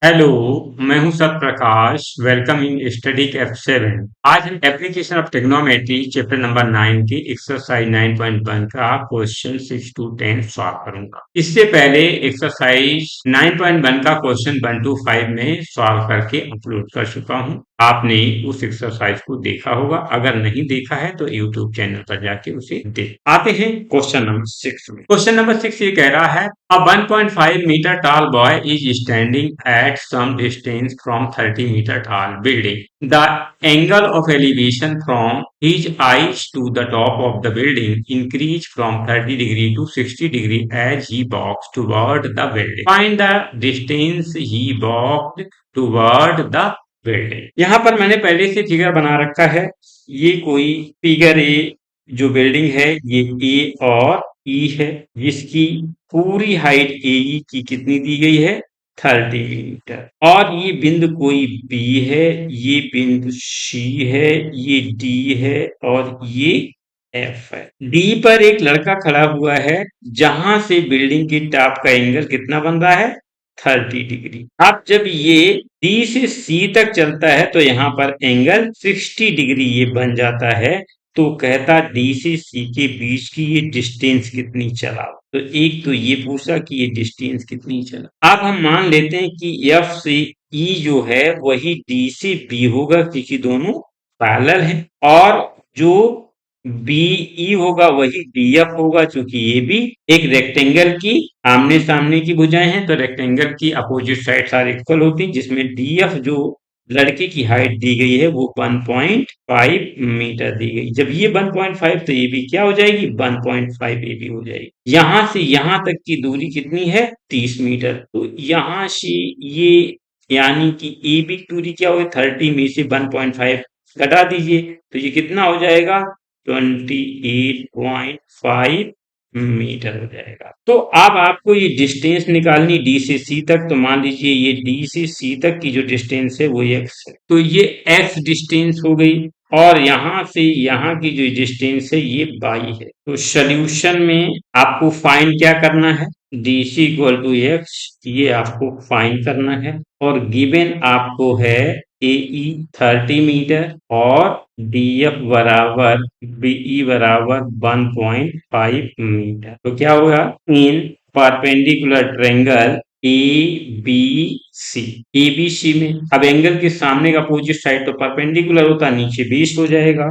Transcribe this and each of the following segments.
Hello, मैं हूं Satprakash. Welcome in study Kaif 7। आज हम application of trigonometry chapter number 9 की एक्सरसाइज 9.1 का क्वेश्चन 6 to 10 सॉल्व करूंगा। इससे पहले एक्सरसाइज 9.1 का क्वेश्चन 1 to 5 में सॉल्व करके अपलोड कर चुका हूं। आपने उस एक्सरसाइज को देखा होगा। अगर नहीं देखा है तो यूट्यूब चैनल पर जाके उसे देख। आते हैं क्वेश्चन नंबर 6 में। क्वेश्चन नंबर 6 ये कह रहा है A 1.5 meter tall boy is standing at some distance from 30-meter tall building. The angle of elevation from his eyes to the top of the building increased from 30 degree to 60 degree as he walks toward the building. Find the distance he walked toward the building. यहाँ पर मैंने पहले से figure बना रखा है। ये कोई फिगर ए जो बिल्डिंग है ये ए और ई है, जिसकी पूरी हाइट ए ई की कितनी दी गई है 30 मीटर। और ये बिंदु कोई बी है, ये बिंदु सी है, ये डी है और ये एफ है। डी पर एक लड़का खड़ा हुआ है, जहां से बिल्डिंग की टॉप का एंगल कितना बन रहा है 30 डिग्री। अब जब ये डी से सी तक चलता है तो यहाँ पर एंगल 60 डिग्री ये बन जाता है। तो कहता डी से सी के बीच की ये डिस्टेंस कितनी चला। तो एक तो ये पूछा कि ये डिस्टेंस कितनी चला। अब हम मान लेते हैं कि एफ से ई जो है वही डी से बी होगा, क्योंकि दोनों पैरेलल हैं। और जो बीई होगा वही डीएफ होगा, क्योंकि ये भी एक रेक्टेंगल की आमने सामने की भुजाएं हैं। तो रेक्टेंगल की अपोजिट साइड सारे इक्वल होती हैं, जिसमें डीएफ जो लड़के की हाइट दी गई है वो 1.5 मीटर दी गई। जब ये 1.5 तो ये भी क्या हो जाएगी 1.5 ये भी हो जाएगी। यहां से यहां तक की दूरी कितनी है 30 मीटर। तो यहां से ये यानी कि ए बी दूरी क्या होगी 30 में से 1.5 घटा दीजिए तो ये कितना हो जाएगा 28.5 मीटर हो जाएगा। तो अब आपको ये डिस्टेंस निकालनी डी से सी तक। तो मान लीजिए ये डी से सी तक की जो डिस्टेंस है वो एक्स है। तो ये एक्स डिस्टेंस हो गई और यहाँ से यहाँ की जो डिस्टेंस है ये वाई है। तो सोल्यूशन में आपको फाइंड क्या करना है D C equal to X, ये आपको फाइंड करना है। और गिवन आपको है ए ई 30 मीटर और डी एफ बराबर बीई बराबर 1.5 मीटर। तो क्या होगा in perpendicular triangle A B C, A B C में अब एंगल के सामने का अपोजिट साइड तो परपेंडिकुलर होता, नीचे 20 हो जाएगा।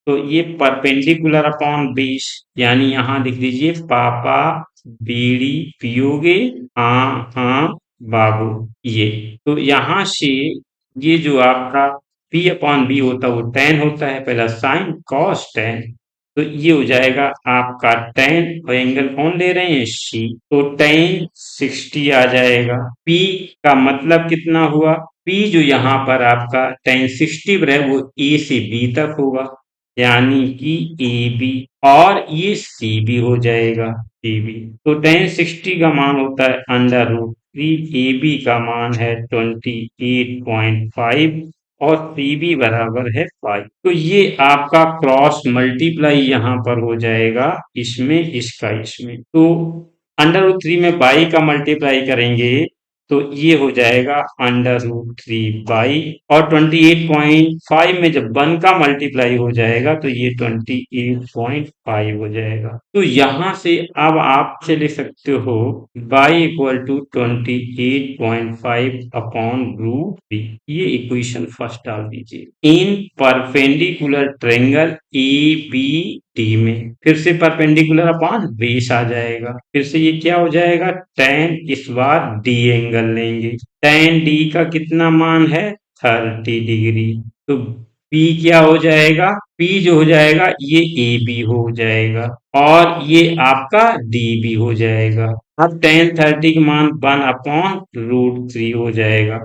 तो ये परपेंडिकुलर अपॉन 20 यानी यहां लिख लीजिए पापा बीड़ी पियोगे हाँ बाबू। ये तो यहां से ये जो आपका P अपॉन बी होता है वो tan होता है, पहला साइन कॉस tan। तो ये हो जाएगा आपका tan और एंगल कौन ले रहे हैं C, तो tan 60 आ जाएगा। P का मतलब कितना हुआ, P जो यहाँ पर आपका tan 60 पर है वो A से B तक होगा, यानी कि AB और ये CB हो जाएगा CB। तो tan 60 का मान होता है अंडर रूट 3, AB का मान है 28.5 और CB बराबर है 5। तो ये आपका क्रॉस मल्टीप्लाई यहाँ पर हो जाएगा इसमें इसका इसमें। तो अंडर रूट 3 में बाई का मल्टीप्लाई करेंगे तो ये हो जाएगा अंडर रूट 3 बाई, और 28.5 में जब 1 का मल्टीप्लाई हो जाएगा तो ये 28.5 हो जाएगा। तो यहां से अब आप से लिख सकते हो y equal to 28.5 upon root 3। ये इक्वेशन फर्स्ट डाल दीजिए in perpendicular triangle A B D में। फिर से परपेंडिकुलर अपॉन बेस आ जाएगा, फिर से ये क्या हो जाएगा tan, इस बार डी एंगल लेंगे। tan डी का कितना मान है 30 डिग्री। तो P क्या हो जाएगा, P जो हो जाएगा ये ए बी हो जाएगा और ये आपका डी बी हो जाएगा। अब tan 30 का मान 1 अपॉन रूट 3 हो जाएगा।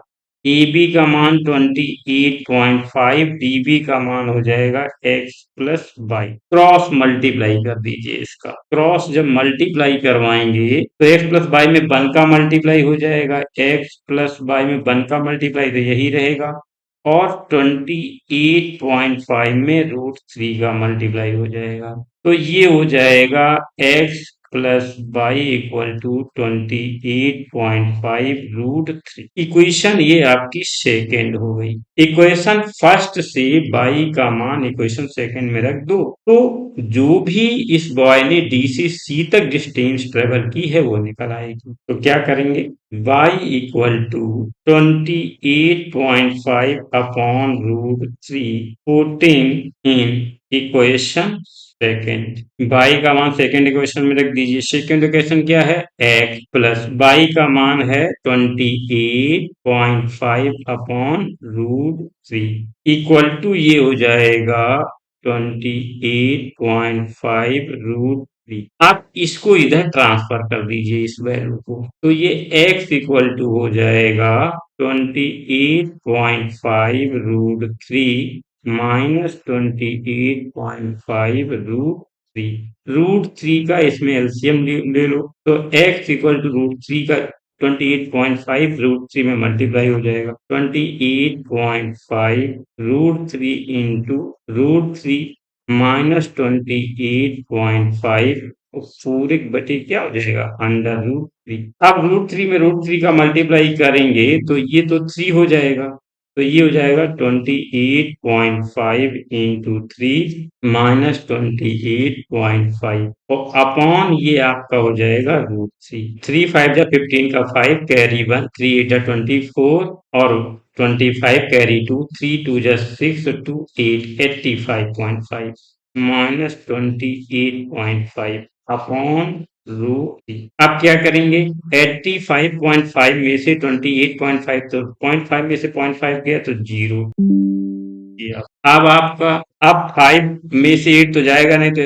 ए बी का मान 28.5, डी बी का मान हो जाएगा x plus y. Cross multiply कर दीजिए इसका। क्रॉस जब मल्टीप्लाई करवाएंगे तो x प्लस वाई में 1 का मल्टीप्लाई हो जाएगा, x प्लस वाई में 1 का मल्टीप्लाई तो यही रहेगा, और 28.5 में रूट 3 का मल्टीप्लाई हो जाएगा। तो ये हो जाएगा x plus y equal to 28.5 √3। Equation ये आपकी सेकेंड हो गई। इक्वेशन फर्स्ट से बाई का मान इक्वेशन सेकेंड में रख दो, तो जो भी इस बॉय ने डी से सी तक डिस्टेंस ट्रेवल की है वो निकल आएगी। तो क्या करेंगे, y equal to 28.5 upon √3 putting in equation second. Y का मान सेकेंड इक्वेशन में रख दीजिए। सेकेंड इक्वेशन क्या है, x प्लस बाई का मान है 28.5 अपॉन √3 इक्वल टू ये हो जाएगा 28.5 √3। आप इसको इधर ट्रांसफर कर दीजिए इस वैल्यू को, तो ये x इक्वल टू हो जाएगा 28.5 √3 माइनस 28.5 √3। √3 का इसमें एलसीएम ले लो, तो x इक्वल टू √3 का 28.5 √3 में मल्टीप्लाई हो जाएगा। 28.5 √3 इंटू √3 माइनस 28.5 पूरे बटे क्या हो जाएगा, √3। अब √3 में √3 का मल्टीप्लाई करेंगे तो ये तो 3 हो जाएगा, तो ये हो जाएगा 28.5 इंटू 3 माइनस 28.5 और अपॉन ये आपका हो जाएगा √3। 3 5 जा 15 का 5 कैरी 1, 3 8 जा 24 और 25 कैरी 2, 3 2 जा 6 2 8 85.5 माइनस 28.5 अपॉन √3। आप क्या करेंगे, 85.5 में से 28.5 तो 0.5 में से 0.5 गया तो 0 किया। अब आपका, अब 5 में से 8 तो जाएगा नहीं, तो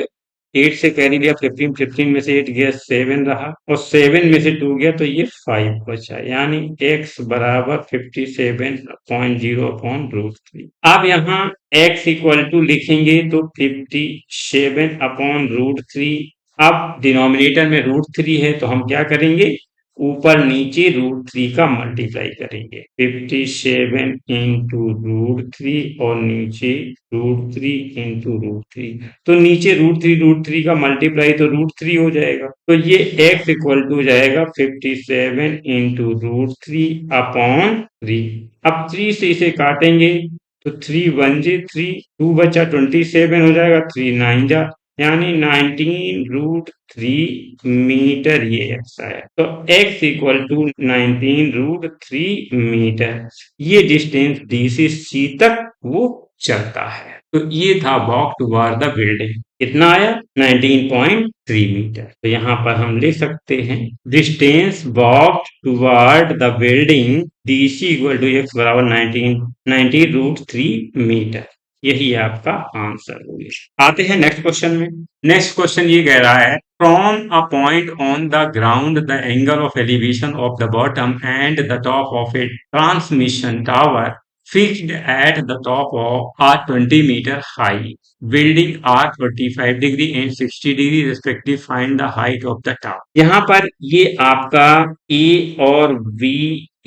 8 से कैरी लिया 15, 15 में से 8 गया 7 रहा और 7 में से 2 गया तो ये 5 बचा, यानी x बराबर 57.0 अपॉन √3। अब यहाँ x इक्वल टू लिखेंगे तो 57 अपॉन √3। अब डिनोमिनेटर में √3 है तो हम क्या करेंगे, ऊपर नीचे √3 का मल्टीप्लाई करेंगे। 57 इंटू √3 और नीचे √3 इंटू √3, तो नीचे √3 का मल्टीप्लाई तो √3 हो जाएगा, तो ये x इक्वल टू हो जाएगा 57 इंटू √3 अपॉन 3। अब 3 से इसे काटेंगे तो 3 1 जे 3, 2 बचा 27 हो जाएगा, 3 9 जा यानी 19 √3 मीटर ये x आया। तो x इक्वल टू 19 √3 मीटर, ये डिस्टेंस डी से सी तक वो चलता है। तो ये था वॉक टुवर्ड द बिल्डिंग, कितना आया 19.3 मीटर। तो यहाँ पर हम लिख सकते हैं distance walk toward the building D C equal to x बराबर 90 √3 मीटर। यही आपका आंसर होगा। आते हैं नेक्स्ट क्वेश्चन में। नेक्स्ट क्वेश्चन ये कह रहा है, from a point on the ground the angle of elevation of the bottom and the top of A transmission tower fixed at the top of a 20 meter high building are 45 degree and 60 degree respectively, find the height of the tower। यहाँ पर ये आपका A और B,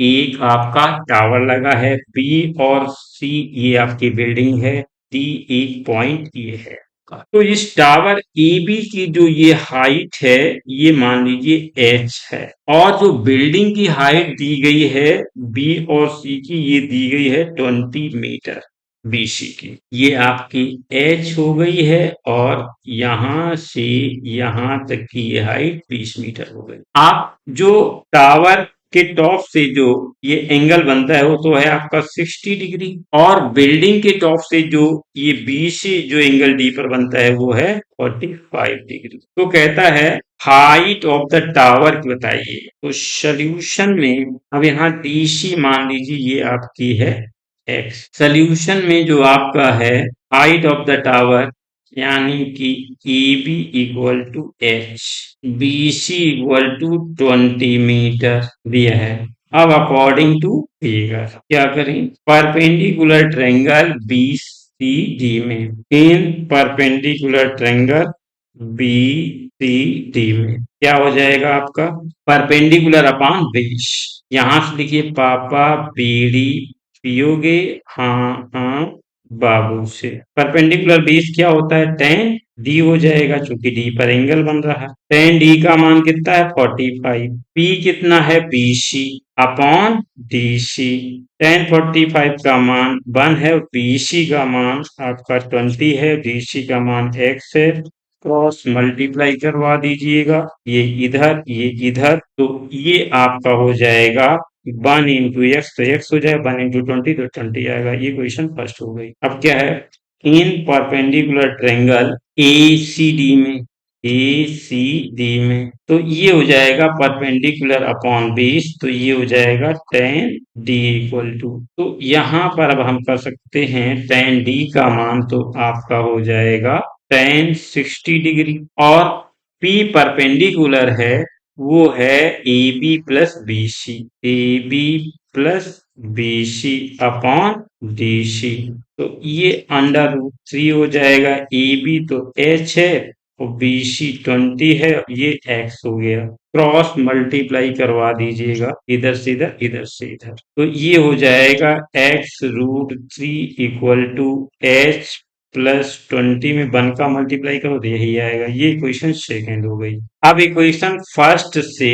एक आपका tower लगा है, B और C ये आपकी बिल्डिंग है, D एक पॉइंट ये है। तो इस टावर AB की जो ये हाइट है ये मान लीजिए h है, और जो बिल्डिंग की हाइट दी गई है B और C की ये दी गई है 20 मीटर BC की, ये आपकी h हो गई है और यहाँ से यहाँ तक की ये हाइट 20 मीटर हो गई। आप जो टावर के टॉप से जो ये एंगल बनता है वो तो है आपका 60 डिग्री, और बिल्डिंग के टॉप से जो ये बी से जो एंगल डी पर बनता है वो है 45 डिग्री। तो कहता है हाइट ऑफ द टावर बताइए। तो सोल्यूशन में अब यहाँ डीसी मान लीजिए ये आपकी है x, सोल्यूशन में जो आपका है हाइट ऑफ द टावर यानी कि AB equal to h, BC equal to 20 metre दिया है। अब अकॉर्डिंग टू फिगर क्या करें, परपेंडिकुलर ट्रायंगल BCD में, इन परपेंडिकुलर ट्रायंगल BCD में क्या हो जाएगा आपका, परपेंडिकुलर अपॉन बेस। यहाँ से लिखिए पापा बीड़ी पियोगे हाँ हाँ बाबू से। परपेंडिकुलर बेस क्या होता है, tan डी हो जाएगा क्योंकि डी पर एंगल बन रहा है। टेन डी का मान कितना है 45। पी कितना है बीसी अपॉन डीसी। टेन 45 का मान 1 है, बीसी का मान आपका 20 है, डीसी का मान x है। क्रॉस मल्टीप्लाई करवा दीजिएगा, ये इधर, तो ये आपका हो जाएगा 1 into x, तो x हो जाएगा 1 into 20, तो 20 आएगा। ये क्वेश्चन फर्स्ट हो गई। अब क्या है, in perpendicular triangle A C D में तो ये हो जाएगा परपेंडिकुलर अपॉन 20, तो ये हो जाएगा टेन डी इक्वल टू, तो यहाँ पर अब हम कर सकते हैं टेन डी का मान तो आपका हो जाएगा टेन 60 डिग्री, और पी परपेंडिकुलर है वो है A B plus B C, A B plus B C upon D C, तो ये अंडर रूट 3 हो जाएगा। ए बी तो एच है और बी सी 20 है, ये एक्स हो गया। क्रॉस मल्टीप्लाई करवा दीजिएगा, इधर से इधर, इधर से इधर, तो ये हो जाएगा x root 3 equal to h plus 20 में 1 का मल्टीप्लाई करो तो यही आएगा। ये इक्वेशन सेकेंड हो गई। अब इक्वेशन फर्स्ट से,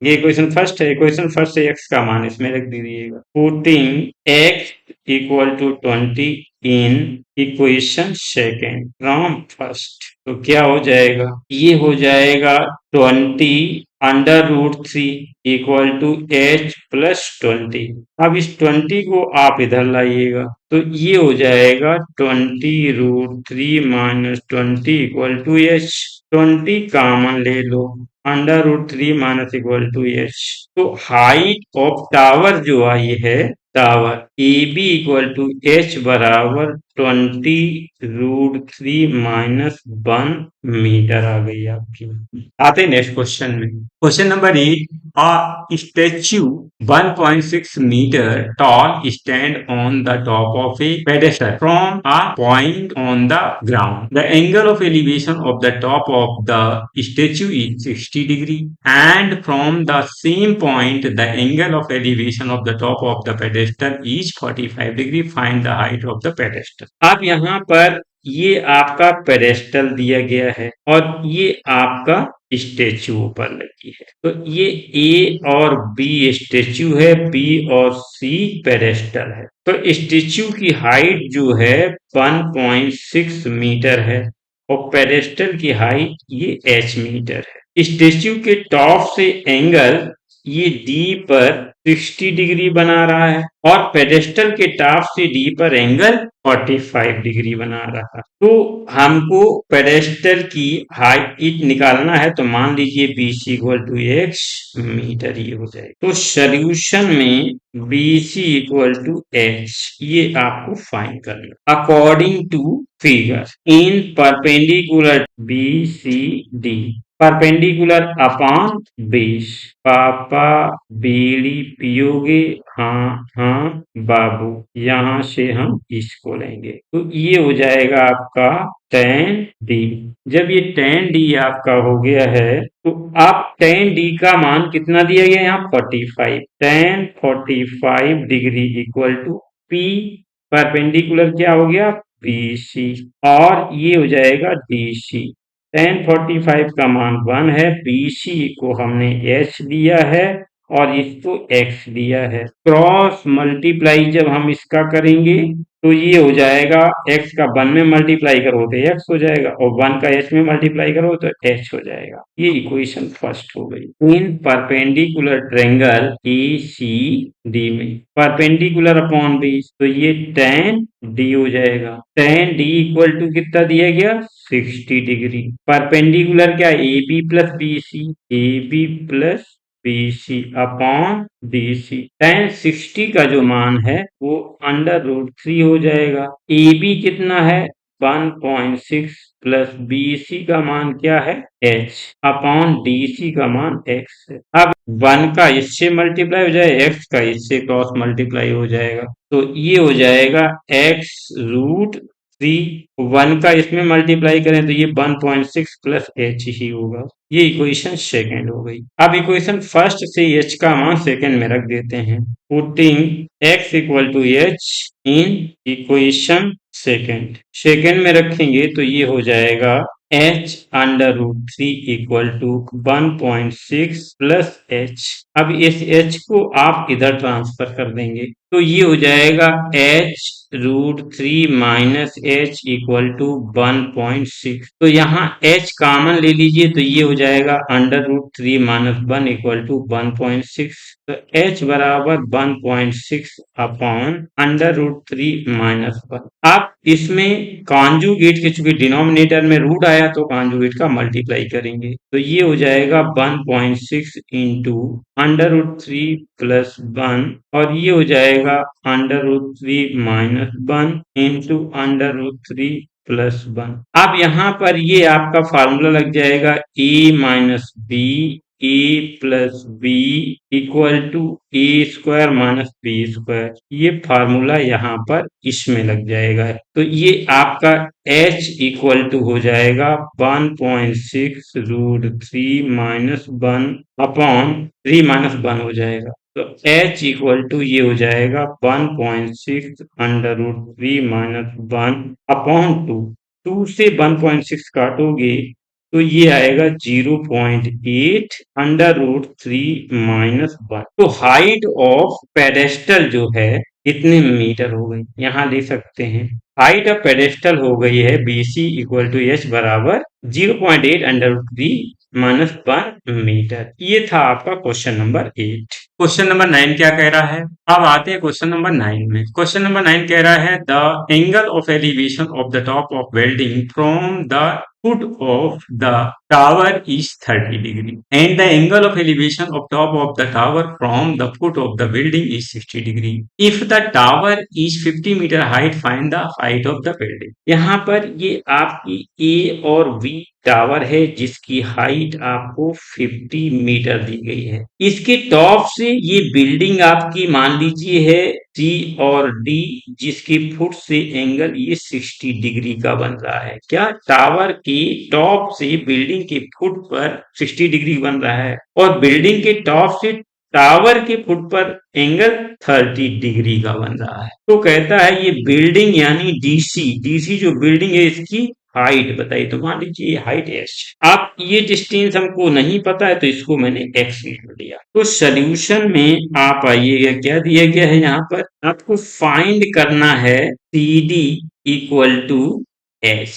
ये इक्वेशन फर्स्ट है, इक्वेशन फर्स्ट से एक्स का मान इसमें रख दीजिएगा। Putting x equal to 20 in equation second from first, तो क्या हो जाएगा, ये हो जाएगा 20 under root 3 equal to h plus 20। अब इस 20 को आप इधर लाइएगा, तो ये हो जाएगा 20 root 3 minus 20 equal to H. 20 common ले लो, under root 3 minus equal to H, तो हाइट ऑफ टावर जो आई है, tower A B equal to H बराबर 20 रूट 3 माइनस 1 मीटर आ गई आपकी। आते हैं नेक्स्ट क्वेश्चन में। Question number 8, a statue 1.6 meter tall stand on the top of a pedestal from a point on the ground. The angle of elevation of the top of the statue is 60 degree, and from the same point the angle of elevation of the top of the pedestal is 45 degree. Find the height of the pedestal. अब यहाँ पर ये आपका pedestal दिया गया है और ये आपका स्टेच्यू ऊपर लगी है, तो ये ए और बी स्टेच्यू है, बी और सी पेडेस्टल है। तो स्टेच्यू की हाइट जो है 1.6 मीटर है और पेडेस्टल की हाइट ये एच मीटर है। स्टेच्यू के टॉप से एंगल ये डी पर 60 डिग्री बना रहा है और पेडेस्टल के टॉप से डी पर एंगल 45 डिग्री बना रहा है। तो हमको पेडेस्टल की हाइट निकालना है, तो मान लीजिए B C equal to x metre ये हो जाएगा। तो सोल्यूशन में B C equal to H ये आपको फाइंड करना according to figure in perpendicular B C D, perpendicular upon base. पापा बीड़ी पियोगे, हाँ हाँ बाबू, यहाँ से हम इसको लेंगे, तो ये हो जाएगा आपका टेन डी। जब ये टेन डी आपका हो गया है, तो आप टेन डी का मान कितना दिया गया यहाँ 45, tan 45 degree equal to P perpendicular क्या हो गया बी सी, और ये हो जाएगा डी सी। टेन 45 का मान 1 है, बी सी को हमने एच दिया है और इसको x दिया है। क्रॉस मल्टीप्लाई जब हम इसका करेंगे तो ये हो जाएगा x का 1 में मल्टीप्लाई करो तो x हो जाएगा और 1 का h में मल्टीप्लाई करो तो h हो जाएगा। ये इक्वेशन फर्स्ट हो गई। In perpendicular triangle A C D में परपेंडिकुलर अपॉन बेस, तो ये tan d हो जाएगा। tan d इक्वल टू कितना दिया गया 60 डिग्री। परपेंडिकुलर क्या A B plus B C, A B plus BC upon DC। tan 60 का जो मान है वो अंडर रूट 3 हो जाएगा। AB कितना है 1.6 प्लस BC का मान क्या है H अपॉन DC का मान X है। अब 1 का इससे मल्टीप्लाई हो जाएगा, X का इससे क्रॉस मल्टीप्लाई हो जाएगा, तो ये हो जाएगा X रूट 3। 1 का इसमें मल्टीप्लाई करें तो ये 1.6 प्लस एच ही होगा। ये इक्वेशन सेकेंड हो गई। अब इक्वेशन फर्स्ट से एच का मान सेकेंड में रख देते हैं। Putting x equal to h in equation second में रखेंगे तो ये हो जाएगा h under root 3 equal to 1.6 plus h। अब इस h को आप इधर ट्रांसफर कर देंगे तो ये हो जाएगा h रूट 3 माइनस h इक्वल टू 1.6। तो यहाँ h कॉमन ले लीजिए तो ये हो जाएगा under root 3 minus 1 equal to 1.6। तो h बराबर 1.6 अपॉन अंडर रूट 3 माइनस 1। आप इसमें कॉन्जुगेट के चूंकि डिनोमिनेटर में रूट आया तो कॉन्जुगेट का मल्टीप्लाई करेंगे तो ये हो जाएगा 1.6 इंटू अंडर रूट 3 प्लस 1 और ये हो जाएगा under root 3 minus 1 into under root 3 plus 1। अब यहाँ पर ये आपका फार्मूला लग जाएगा a minus B A plus B equal to A square minus B square. ये फार्मूला यहाँ पर इसमें लग जाएगा तो ये आपका h इक्वल टू हो जाएगा 1.6 रूट 3 माइनस 1 अपॉन 3 माइनस 1 हो जाएगा तो h इक्वल टू ये हो जाएगा 1.6 अंडर रूट 3 माइनस 1 अपॉन 2। 2 से 1.6 काटोगे तो ये आएगा 0.8 अंडर रूट 3 माइनस 1। तो हाइट ऑफ पेडेस्टल जो है कितने मीटर हो गई यहाँ ले सकते हैं। हाइट ऑफ पेडेस्टल हो गई है BC इक्वल टू एच बराबर 0.8 अंडर रूट 3 माइनस 1 मीटर। ये था आपका क्वेश्चन नंबर 8। क्वेश्चन नंबर 9 क्या कह रहा है? अब आते हैं क्वेश्चन नंबर 9 में। क्वेश्चन नंबर 9 कह रहा है the angle of elevation of the top of building from the foot of the tower is 30 degree and the angle of elevation of top of the tower from the foot of the building is 60 degree. If the tower is 50 meter height, find the height of the building. यहाँ पर ये आपकी A और B tower है जिसकी height आपको 50 metre दी गई है। इसके टॉप से ये बिल्डिंग आपकी मान लीजिए है C और D जिसकी फुट से एंगल ये 60 डिग्री का बन रहा है। क्या टावर के टॉप से बिल्डिंग के फुट पर 60 डिग्री बन रहा है और बिल्डिंग के टॉप से टावर के फुट पर एंगल 30 डिग्री का बन रहा है। तो कहता है ये बिल्डिंग यानी डीसी जो बिल्डिंग है इसकी हाइट बताइए। तो मान लीजिए ये हाइट एच। आप ये डिस्टेंस हमको नहीं पता है तो इसको मैंने एक्स लिख दिया। तो सोल्यूशन में आप आइएगा क्या दिया गया है यहाँ पर आपको फाइंड करना है CD इक्वल टू एच।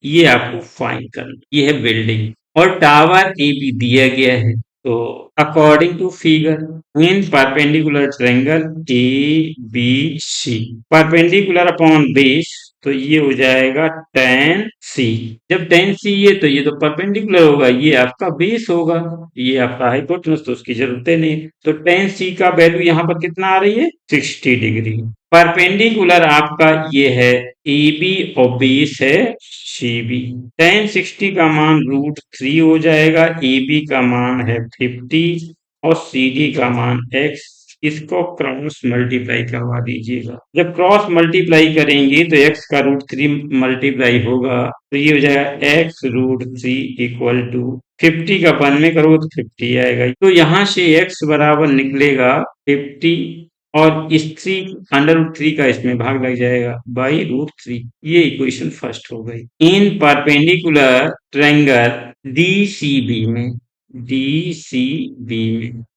ये आपको फाइंड करना ये है बिल्डिंग और टावर ए भी दिया गया है। तो according to figure in perpendicular triangle ABC perpendicular upon base तो ये हो जाएगा tan C। जब tan C है तो ये तो परपेंडिकुलर होगा ये आपका बेस होगा ये आपका हाइपोटेनस तो उसकी जरूरत नहीं। तो tan C का वैल्यू यहाँ पर कितना आ रही है 60 डिग्री। परपेंडिकुलर आपका ये है AB और बेस है CB। tan 60 का मान रूट 3 हो जाएगा AB का मान है 50 और CD का मान x। इसको क्रॉस मल्टीप्लाई करवा दीजिएगा। जब क्रॉस मल्टीप्लाई करेंगे तो x का रूट 3 मल्टीप्लाई होगा तो ये हो जाएगा x रूट 3 इक्वल टू 50 का 1 में करो तो 50 आएगा। तो यहाँ से x बराबर निकलेगा 50 और इस 3 अंडर रूट 3 का इसमें भाग लग जाएगा बाई रूट 3। ये इक्वेशन फर्स्ट हो गई। इन परपेंडिकुलर ट्रायंगल DCB में तो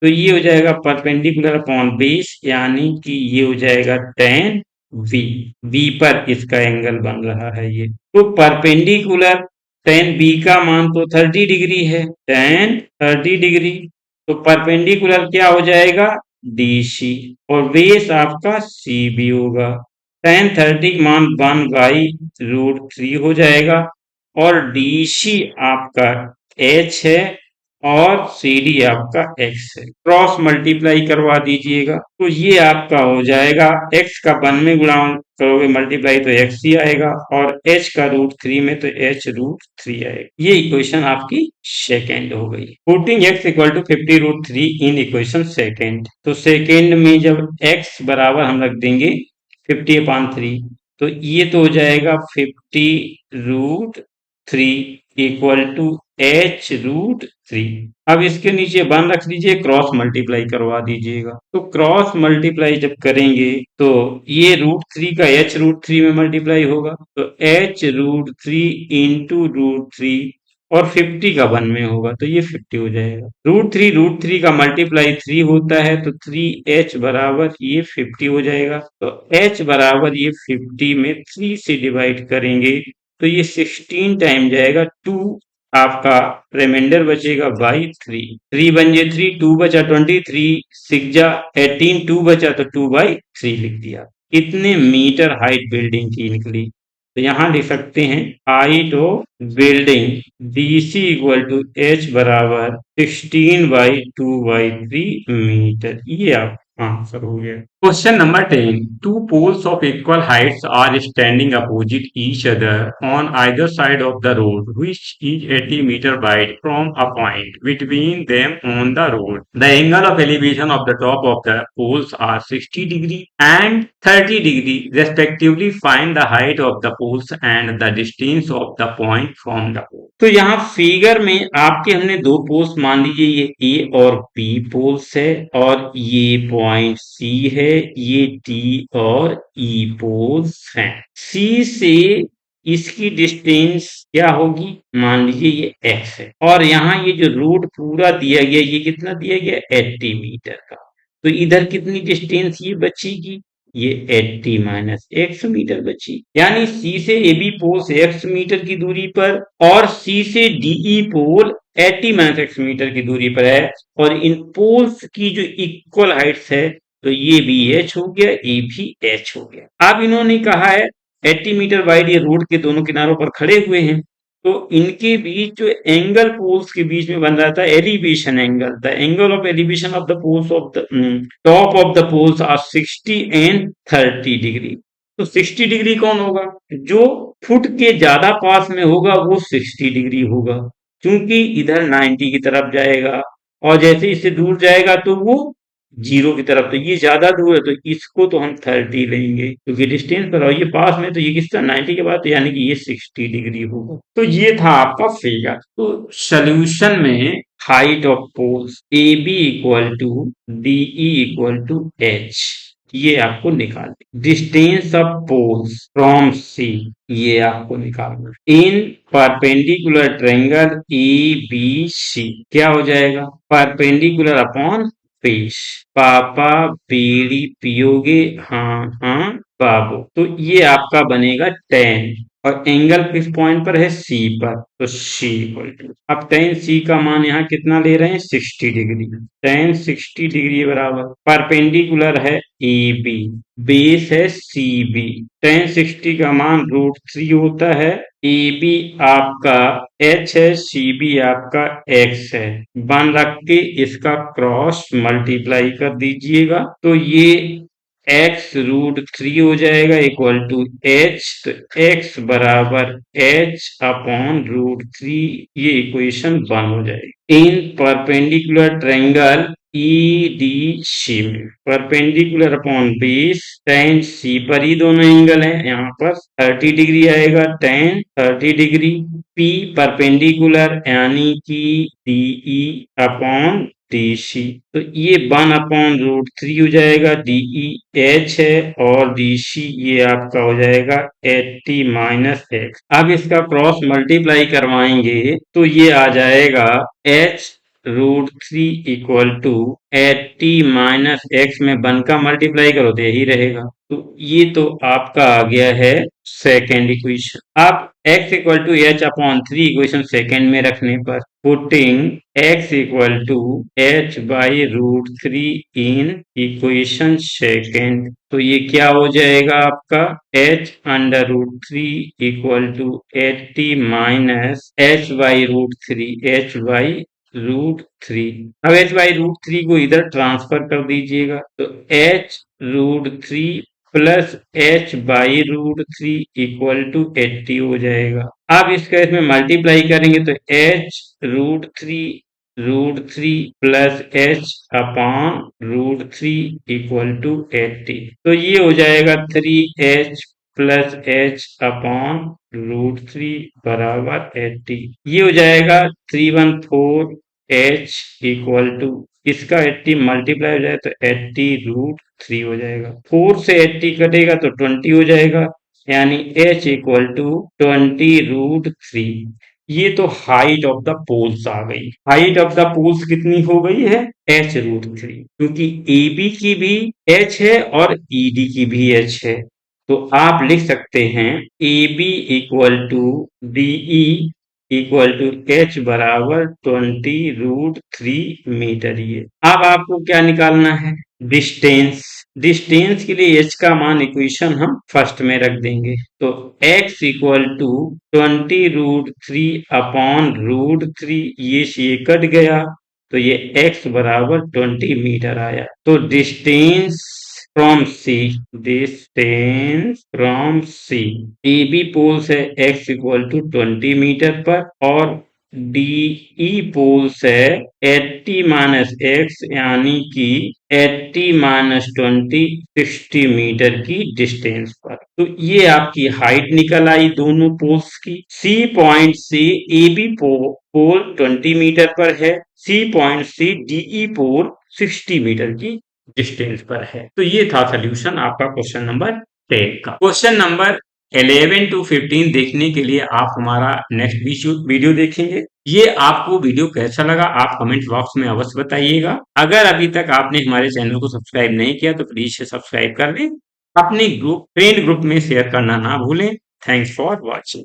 ये हो जाएगा परपेंडिकुलर अपॉन बेस यानी कि ये हो जाएगा tan V पर इसका एंगल बन रहा है ये। तो परपेंडिकुलर tan B का मान तो 30 डिग्री है tan 30 डिग्री तो परपेंडिकुलर क्या हो जाएगा DC और बेस आपका CB होगा। tan 30 मान 1 बाई रूट 3 हो जाएगा और DC आपका H है और CD आपका x है। क्रॉस मल्टीप्लाई करवा दीजिएगा तो ये आपका हो जाएगा x का 1 में गुणा करोगे मल्टीप्लाई तो x ही आएगा और h का रूट 3 में तो h रूट 3 आएगा। ये इक्वेशन आपकी सेकेंड हो गई। Putting x equal to 50 root 3 in equation second. तो सेकेंड में जब x बराबर हम रख देंगे 50 अपॉन 3 तो ये तो हो जाएगा 50 रूट 3 इक्वल टू h√3। अब इसके नीचे 1 रख लीजिए, क्रॉस मल्टीप्लाई करवा दीजिएगा। तो क्रॉस मल्टीप्लाई जब करेंगे तो ये √3 का h√3 में मल्टीप्लाई होगा, तो h√3 इंटू √3 और 50 का 1 में होगा, तो ये 50 हो जाएगा। √3 का मल्टीप्लाई 3 होता है, तो 3h बराबर ये 50 हो जाएगा। तो h बराबर ये 50 में 3 से डिवाइड करेंगे तो ये 16 टाइम जाएगा। 2 आपका रिमाइंडर बचेगा बाई 3। 3 बन जे 3, 2 बचा 23, 6 जा 18, 2 बचा तो 2/3 लिख दिया। कितने मीटर हाइट बिल्डिंग की निकली? तो यहाँ लिख सकते हैं height of building BC equal to H बराबर 16/2/3 मीटर। ये आप आंसर हो गया। Question number 10, two poles of equal heights are standing opposite each other on either side of the road, which is 80 meter wide from a point between them on the road. The angle of elevation of the top of the poles are 60 degree and 30 degree respectively. Find the height of the poles and the distance of the point from the pole. तो यहाँ figure में आपके हमने दो poles मान लीजिए, ये ए और बी पोल्स है और ये पॉइंट सी है, ये डी और ई पोल्स हैं। सी से इसकी डिस्टेंस क्या होगी? मान लीजिए ये एक्स है और यहाँ ये जो रूट पूरा दिया गया, ये कितना दिया गया? 80 मीटर का। तो इधर कितनी डिस्टेंस ये बचेगी? ये 80 माइनस x मीटर बची। यानी सी से A B poles x metre की दूरी पर और सी से D E pole 80 minus x metre की दूरी पर है, और इन पोल्स की जो इक्वल हाइट्स है, तो ये भी h हो गया, ये भी h हो गया। अब इन्होंने कहा है 80 मीटर वाइड ये रोड के दोनों किनारों पर खड़े हुए हैं, तो इनके बीच जो एंगल पोल्स के बीच में बन रहा था elevation angle, the angle of elevation of the poles of the top of the poles are 60 and 30 degree. तो 60 डिग्री कौन होगा? जो फुट के ज्यादा पास में होगा वो 60 डिग्री होगा, क्योंकि इधर 90 की तरफ जाएगा और जैसे इससे दूर जाएगा तो वो 0 की तरफ। तो ये ज्यादा दूर है तो इसको तो हम 30 लेंगे, क्योंकि डिस्टेंस पर, और ये पास में, तो ये किसका 90 के बाद, तो यानी कि ये 60 डिग्री होगा। तो ये था आपका फिगर। तो सोल्यूशन में height of poles A B equal to DE equal to H, ये आपको निकालना। Distance of poles from C, ये आपको निकालना। In perpendicular triangle A B C क्या हो जाएगा? परपेंडिकुलर अपॉन पेश, पापा बीड़ी पियोगे, हाँ हाँ बाबू। तो ये आपका बनेगा 10 और एंगल किस पॉइंट पर है? सी पर, तो सी इक्वल टू, अब tan सी का मान यहाँ कितना ले रहे हैं? 60 डिग्री। tan 60 डिग्री बराबर परपेंडिकुलर है ए बी, बेस है सी बी। tan 60 का मान √3 होता है, ए बी आपका h है, सी बी आपका x है। बन रख के इसका क्रॉस मल्टीप्लाई कर दीजिएगा, तो ये x√3 हो जाएगा इक्वल टू h, तो x बराबर h अपॉन √3, ये इक्वेशन 1 हो जाएगी। इन परपेंडिकुलर ट्रायंगल EDC में perpendicular upon base tan C पर ही दोनों एंगल हैं, यहाँ पर 30 डिग्री आएगा, tan 30 डिग्री, P परपेंडिकुलर यानी कि DE अपॉन DC, तो ये 1 अपॉन √3 हो जाएगा। DE H है और DC ये आपका हो जाएगा 80 माइनस x। अब इसका क्रॉस मल्टीप्लाई करवाएंगे तो ये आ जाएगा h√3 equal to 80 minus x में 1 का मल्टीप्लाई करो तो यही रहेगा। तो ये तो आपका आ गया है सेकेंड इक्वेशन। अब x equal to h upon 3 equation second में रखने पर, putting x equal to h/√3 in equation second, तो ये क्या हो जाएगा आपका? h/√3 equal to 80 minus h/√3, h/√3। अब h/√3 को इधर ट्रांसफर कर दीजिएगा, तो h√3 plus h/√3 equal to 80 हो जाएगा। अब इसका इसमें मल्टीप्लाई करेंगे तो h√3 plus h upon √3 equal to 80, तो ये हो जाएगा 3h प्लस एच अपॉन √3 बराबर 80। ये हो जाएगा 314 एच इक्वल टू इसका 80 मल्टीप्लाई हो जाए तो 80√3 हो जाएगा। 4 से 80 कटेगा तो 20 हो जाएगा, यानी एच इक्वल टू 20√3। ये तो हाइट ऑफ द पोल्स आ गई। हाइट ऑफ द पोल्स कितनी हो गई है? h√3, क्योंकि AB की भी h है और ED की भी h है। तो आप लिख सकते हैं AB equal to DE equal to h बराबर 20√3 मीटर। ये अब आपको क्या निकालना है? डिस्टेंस। डिस्टेंस के लिए h का मान इक्वेशन हम फर्स्ट में रख देंगे, तो x इक्वल टू 20√3 अपॉन √3, ये कट गया तो ये x बराबर 20 मीटर आया। तो distance from C, distance from C, AB poles है x इक्वल टू 20 मीटर पर और DE पोल्स है 80 माइनस x, यानी कि 80 माइनस 20 60 मीटर की डिस्टेंस पर। तो ये आपकी हाइट निकल आई दोनों पोल्स की। C पॉइंट से AB पोल 20 मीटर पर है, C पॉइंट से DE पोल 60 मीटर की डिस्टेंस पर है। तो ये था सोल्यूशन आपका क्वेश्चन नंबर 10 का। क्वेश्चन नंबर 11 to 15 देखने के लिए आप हमारा नेक्स्ट वीडियो देखेंगे। ये आपको वीडियो कैसा लगा आप कमेंट बॉक्स में अवश्य बताइएगा। अगर अभी तक आपने हमारे चैनल को सब्सक्राइब नहीं किया तो प्लीज सब्सक्राइब कर लें। अपने फ्रेंड ग्रुप में शेयर करना ना भूलें। Thanks for watching.